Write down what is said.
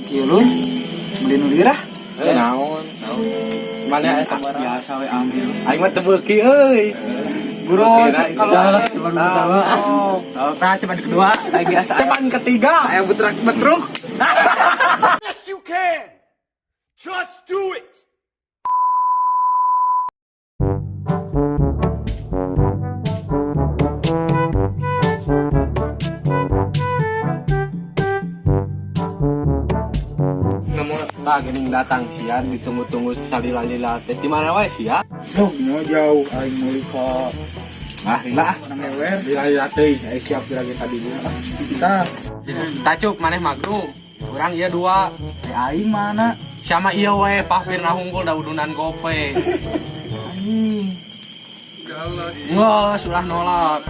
Kieu lur. Beli nu lirah. Naon? Mana eta barang? Biasa we ambil. Aing mah teu beuki euy. Buru kalau Tah cepat kedua, kayak biasa. cepat ketiga, ayo betruk. Yes, you can. Just do it. Tah geuning datang sia ditunggu-tunggu salila-lila teh. Di mana wae sia? Duh, nya jauh aing meuli ka Lah, nang ewer. lila teuy, aya siap lagi tadi dulu. Kita Tacuk maneh magrung. Urang ieu dua. aing mana? Sama ieu we pahwirna hunggul da udunan gope. Anjing. Nggak, sudah nolak.